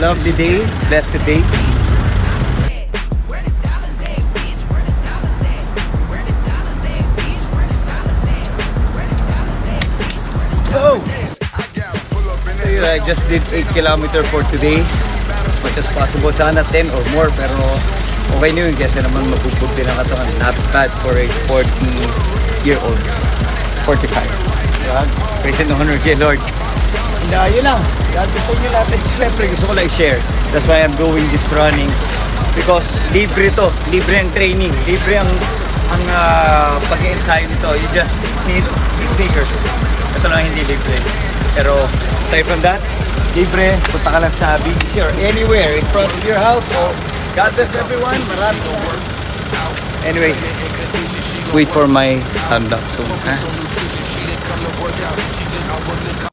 lovely day, blessed day. Go! So, I just did 8 kilometer for today. As much as possible. Sana 10 or more, pero okay na yun kasi naman mabubog din ang katawan. Not bad for a 40-year-old. 45. Diba? Praise and honor kay Lord. And yun lang. God gusto nyo lahat. Siyempre gusto ko lang i-share. That's why I'm doing this running. Because libre to. Libre ang training. Libre ang pag-ensayo nito. You just need sneakers. Ito lang hindi libre. Pero aside from that, libre. Punta ka lang sa BGC or anywhere in front of your house. So, God bless everyone. Maraming anyway, wait for my sundown soon. Huh?